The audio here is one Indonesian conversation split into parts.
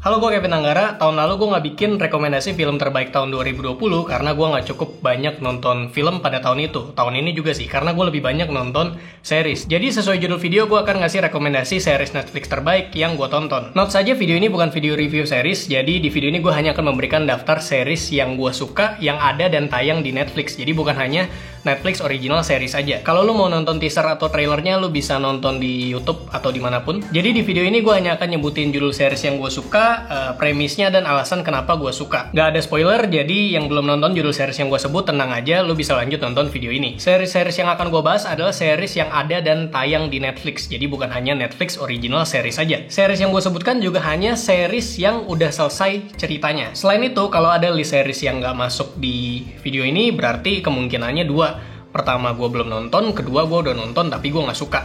Halo, gue Kevin Anggara. Tahun lalu gue nggak bikin rekomendasi film terbaik tahun 2020 karena gue nggak cukup banyak nonton film pada tahun itu. Tahun ini juga sih, karena gue lebih banyak nonton series. Jadi sesuai judul video, gue akan ngasih rekomendasi series Netflix terbaik yang gue tonton. Note saja, video ini bukan video review series, jadi di video ini gue hanya akan memberikan daftar series yang gue suka, yang ada dan tayang di Netflix. Jadi bukan hanya Netflix original series aja. Kalau lu mau nonton teaser atau trailernya, lu bisa nonton di YouTube atau dimanapun. Jadi di video ini gue hanya akan nyebutin judul series yang gue suka, premisnya dan alasan kenapa gue suka. Gak ada spoiler, jadi yang belum nonton judul series yang gue sebut, tenang aja, lu bisa lanjut nonton video ini. Series-series yang akan gue bahas adalah series yang ada dan tayang di Netflix, jadi bukan hanya Netflix original series saja. Series yang gue sebutkan juga hanya series yang udah selesai ceritanya. Selain itu, kalau ada list series yang gak masuk di video ini, berarti kemungkinannya dua. Pertama, gue belum nonton, kedua, gue udah nonton tapi gue gak suka.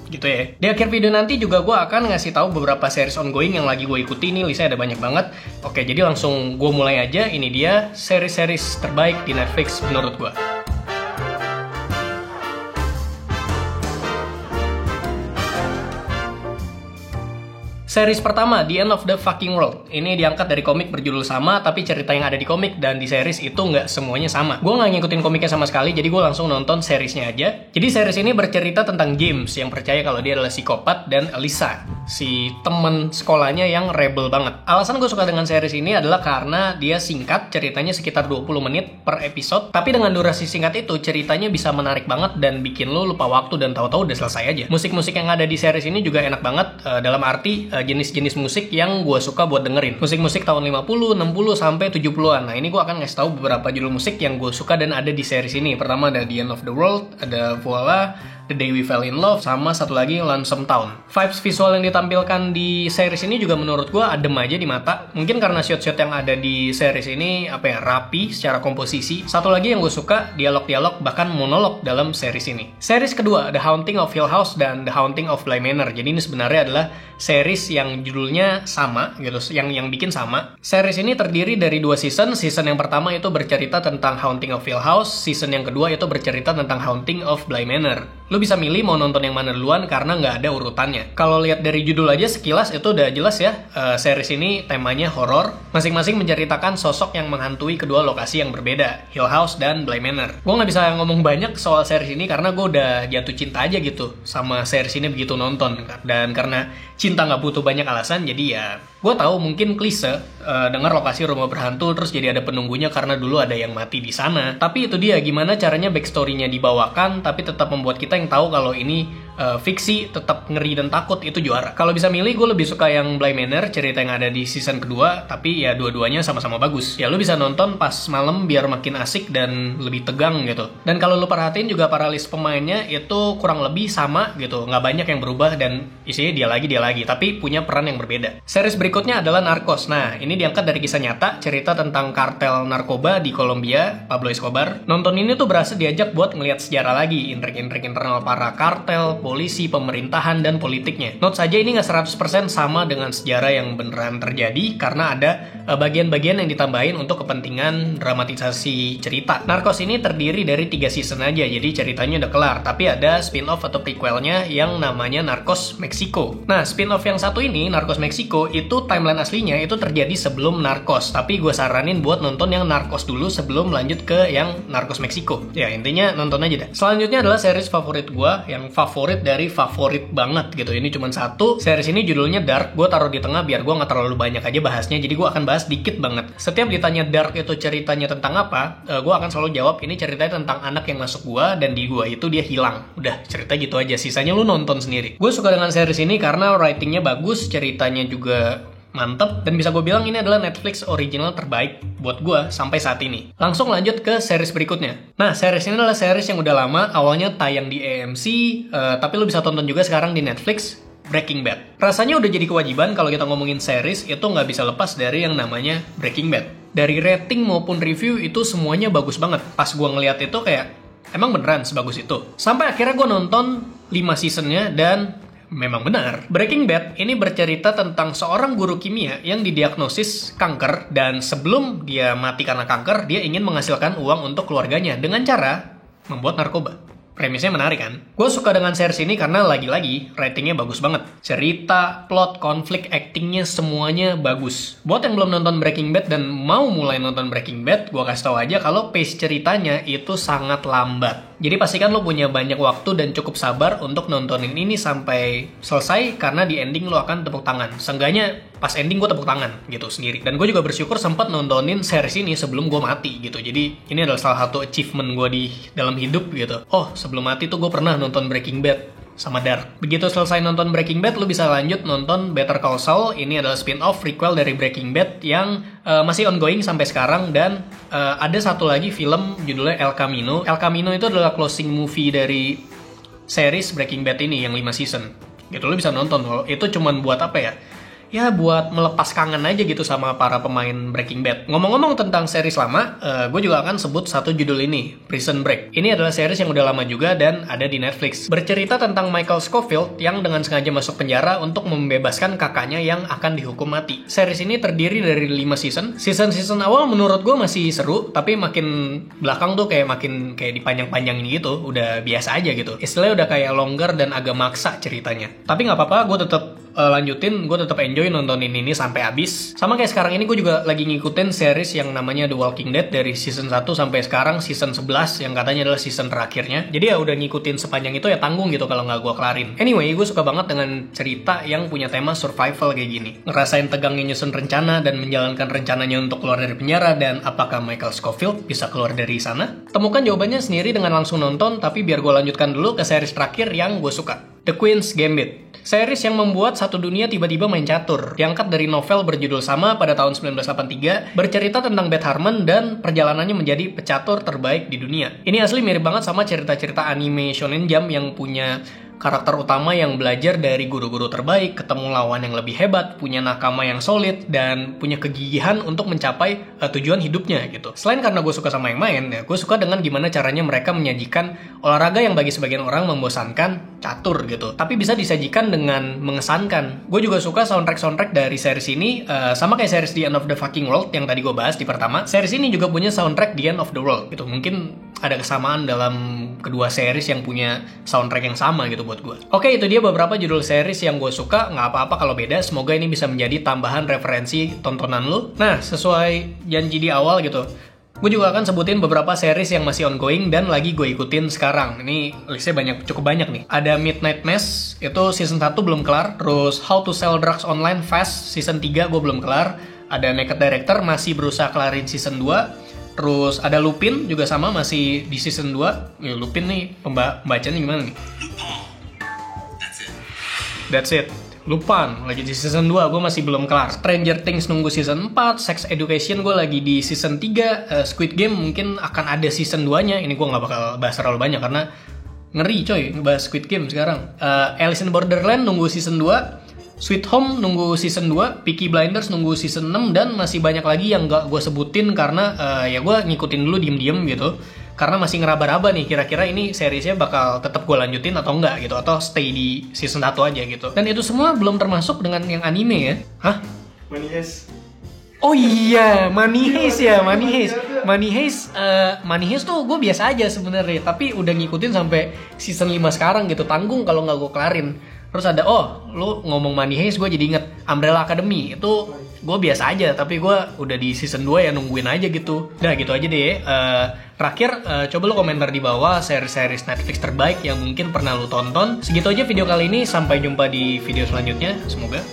Gitu ya. Di akhir video nanti juga gue akan ngasih tahu beberapa series ongoing yang lagi gue ikuti. Nih listnya ada banyak banget. Oke, jadi langsung gue mulai aja. Ini dia series-series terbaik di Netflix menurut gue. Series pertama, The End of the Fucking World. Ini diangkat dari komik berjudul sama, tapi cerita yang ada di komik dan di series itu nggak semuanya sama. Gue nggak ngikutin komiknya sama sekali, jadi gue langsung nonton seriesnya aja. Jadi series ini bercerita tentang James yang percaya kalau dia adalah psikopat, dan Elisa, si temen sekolahnya yang rebel banget. Alasan gue suka dengan series ini adalah karena dia singkat, ceritanya sekitar 20 menit per episode, tapi dengan durasi singkat itu, ceritanya bisa menarik banget dan bikin lo lupa waktu dan tahu-tahu udah selesai aja. Musik-musik yang ada di series ini juga enak banget, dalam arti jenis-jenis musik yang gue suka buat dengerin. Musik-musik tahun 50, 60, sampai 70-an. Nah, ini gue akan ngasih tahu beberapa judul musik yang gue suka dan ada di series ini. Pertama ada The End of the World, ada Voila, The Day We Fell in Love, sama satu lagi Lonesome Town. Vibes visual yang ditampilkan di series ini juga menurut gue adem aja di mata. Mungkin karena shot-shot yang ada di series ini rapi secara komposisi. Satu lagi yang gue suka, dialog-dialog bahkan monolog dalam series ini. Series kedua, The Haunting of Hill House dan The Haunting of Bly Manor. Jadi ini sebenarnya adalah series yang judulnya sama gitu, yang bikin sama. Series ini terdiri dari 2 season. Season yang pertama itu bercerita tentang Haunting of Hill House. Season yang kedua itu bercerita tentang Haunting of Bly Manor. Lu bisa milih mau nonton yang mana duluan karena nggak ada urutannya. Kalau lihat dari judul aja sekilas itu udah jelas ya. Series ini temanya horor. Masing-masing menceritakan sosok yang menghantui kedua lokasi yang berbeda, Hill House dan Bly Manor. Gue nggak bisa ngomong banyak soal series ini karena gue udah jatuh cinta aja gitu sama series ini begitu nonton. Dan karena cinta nggak butuh banyak alasan, jadi ya gue tahu mungkin klise dengar lokasi rumah berhantu terus jadi ada penunggunya karena dulu ada yang mati di sana. Tapi itu dia gimana caranya backstory-nya dibawakan tapi tetap membuat kita yang tahu kalau ini fiksi, tetap ngeri dan takut, itu juara. Kalau bisa milih, gue lebih suka yang Bly Manor, cerita yang ada di season kedua, tapi ya dua-duanya sama-sama bagus. Ya lu bisa nonton pas malam biar makin asik dan lebih tegang gitu. Dan kalau lu perhatiin juga para list pemainnya itu kurang lebih sama gitu, nggak banyak yang berubah dan isinya dia lagi, tapi punya peran yang berbeda. Series berikutnya adalah Narcos. Nah, ini diangkat dari kisah nyata, cerita tentang kartel narkoba di Kolombia, Pablo Escobar. Nonton ini tuh berasa diajak buat ngelihat sejarah lagi, intrik-intrik internal para kartel, polisi, pemerintahan, dan politiknya. Note saja ini nggak 100% sama dengan sejarah yang beneran terjadi karena ada bagian-bagian yang ditambahin untuk kepentingan dramatisasi cerita. Narcos ini terdiri dari 3 season aja, jadi ceritanya udah kelar. Tapi ada spin-off atau prequelnya yang namanya Narcos Mexico. Nah, spin-off yang satu ini, Narcos Mexico, itu timeline aslinya itu terjadi sebelum Narcos. Tapi gue saranin buat nonton yang Narcos dulu sebelum lanjut ke yang Narcos Mexico. Ya, intinya nonton aja dah. Selanjutnya adalah series favorit gue, yang favorit dari favorit banget gitu. Ini cuma satu. Series ini judulnya Dark. Gue taruh di tengah biar gue nggak terlalu banyak aja bahasnya. Jadi gue akan bahas dikit banget. Setiap ditanya Dark itu ceritanya tentang apa, gue akan selalu jawab ini ceritanya tentang anak yang masuk gue dan di gue itu dia hilang. Udah, cerita gitu aja. Sisanya lu nonton sendiri. Gue suka dengan series ini karena writingnya bagus, ceritanya juga mantep, dan bisa gue bilang ini adalah Netflix original terbaik buat gue sampai saat ini. Langsung lanjut ke series berikutnya. Nah, series ini adalah series yang udah lama, awalnya tayang di AMC, tapi lo bisa tonton juga sekarang di Netflix, Breaking Bad. Rasanya udah jadi kewajiban kalau kita ngomongin series, itu nggak bisa lepas dari yang namanya Breaking Bad. Dari rating maupun review itu semuanya bagus banget. Pas gue ngeliat itu kayak, emang beneran sebagus itu? Sampai akhirnya gue nonton 5 seasonnya dan memang benar. Breaking Bad ini bercerita tentang seorang guru kimia yang didiagnosis kanker dan sebelum dia mati karena kanker, dia ingin menghasilkan uang untuk keluarganya dengan cara membuat narkoba. Premisnya menarik kan? Gue suka dengan series ini karena lagi-lagi ratingnya bagus banget. Cerita, plot, konflik, actingnya semuanya bagus. Buat yang belum nonton Breaking Bad dan mau mulai nonton Breaking Bad, gue kasih tau aja kalau pace ceritanya itu sangat lambat. Jadi pastikan lo punya banyak waktu dan cukup sabar untuk nontonin ini sampai selesai, karena di ending lo akan tepuk tangan. Seenggaknya pas ending gue tepuk tangan gitu sendiri. Dan gue juga bersyukur sempat nontonin series ini sebelum gue mati gitu. Jadi ini adalah salah satu achievement gue di dalam hidup gitu. Oh, sebelum mati tuh gue pernah nonton Breaking Bad sama Dark. Begitu selesai nonton Breaking Bad, lu bisa lanjut nonton Better Call Saul. Ini adalah spin-off prequel dari Breaking Bad yang masih ongoing sampai sekarang. Dan ada satu lagi film judulnya El Camino. El Camino itu adalah closing movie dari series Breaking Bad ini yang 5 season. Gitu, lu bisa nonton. Itu cuman buat apa ya? Ya buat melepas kangen aja gitu sama para pemain Breaking Bad. Ngomong-ngomong tentang series lama, gue juga akan sebut satu judul ini, Prison Break. Ini adalah series yang udah lama juga dan ada di Netflix. Bercerita tentang Michael Scofield yang dengan sengaja masuk penjara untuk membebaskan kakaknya yang akan dihukum mati. Series ini terdiri dari 5 season. Season awal menurut gue masih seru, tapi makin belakang tuh makin dipanjang-panjangin gitu. Udah biasa aja gitu. Istilahnya udah kayak longgar dan agak maksa ceritanya. Tapi nggak apa-apa, gue tetap lanjutin, gue tetap enjoy nontonin ini sampai habis. Sama kayak sekarang ini gue juga lagi ngikutin series yang namanya The Walking Dead dari season 1 sampai sekarang season 11 yang katanya adalah season terakhirnya. Jadi ya udah ngikutin sepanjang itu, ya tanggung gitu kalau nggak gue kelarin. Anyway, gue suka banget dengan cerita yang punya tema survival kayak gini. Ngerasain tegangnya nyusun rencana dan menjalankan rencananya untuk keluar dari penjara, dan apakah Michael Scofield bisa keluar dari sana? Temukan jawabannya sendiri dengan langsung nonton, tapi biar gue lanjutkan dulu ke series terakhir yang gue suka, The Queen's Gambit. Series yang membuat satu dunia tiba-tiba main catur. Diangkat dari novel berjudul sama pada tahun 1983, bercerita tentang Beth Harmon dan perjalanannya menjadi pecatur terbaik di dunia. Ini asli mirip banget sama cerita-cerita anime Shonen Jump yang punya karakter utama yang belajar dari guru-guru terbaik, ketemu lawan yang lebih hebat, punya nakama yang solid, dan punya kegigihan untuk mencapai tujuan hidupnya gitu. Selain karena gue suka sama yang main, ya gue suka dengan gimana caranya mereka menyajikan olahraga yang bagi sebagian orang membosankan, catur gitu, tapi bisa disajikan dengan mengesankan. Gue juga suka soundtrack dari series ini, sama kayak series The End of the Fucking World yang tadi gue bahas di pertama. Series ini juga punya soundtrack The End of the World gitu. Mungkin ada kesamaan dalam kedua series yang punya soundtrack yang sama gitu buat gue. Oke, itu dia beberapa judul series yang gue suka. Nggak apa-apa kalau beda, semoga ini bisa menjadi tambahan referensi tontonan lu. Nah, sesuai janji di awal gitu, gue juga akan sebutin beberapa series yang masih ongoing dan lagi gue ikutin sekarang. Ini listnya cukup banyak nih. Ada Midnight Mass, itu season 1 belum kelar. Terus How to Sell Drugs Online Fast, season 3 gue belum kelar. Ada Naked Director, masih berusaha kelarin season 2. Terus ada Lupin, juga sama, masih di season 2. Ya, Lupin nih, pembacanya gimana nih? That's it. Lupin, lagi di season 2, gue masih belum kelar. Stranger Things nunggu season 4, Sex Education gue lagi di season 3, Squid Game mungkin akan ada season 2-nya. Ini gue gak bakal bahas terlalu banyak karena ngeri coy, ngebahas Squid Game sekarang. Alice in Borderland nunggu season 2, Sweet Home nunggu season 2, Peaky Blinders nunggu season 6, dan masih banyak lagi yang gak gue sebutin karena ya gue ngikutin dulu diem-diem gitu. Karena masih ngeraba-raba nih, kira-kira ini seriesnya bakal tetap gue lanjutin atau enggak gitu, atau stay di season 1 aja gitu. Dan itu semua belum termasuk dengan yang anime ya. Hah? Money Heist. Oh iya, Money Heist ya, Money Heist. Money Heist tuh gue biasa aja sebenarnya, tapi udah ngikutin sampai season 5 sekarang gitu. Tanggung kalau nggak gue kelarin. Terus ada, lu ngomong Money Heist, gue jadi inget Umbrella Academy. Itu gue biasa aja, tapi gue udah di season 2 ya, nungguin aja gitu. Udah gitu aja deh. Terakhir, coba lu komentar di bawah series-series Netflix terbaik yang mungkin pernah lu tonton. Segitu aja video kali ini, sampai jumpa di video selanjutnya. Semoga.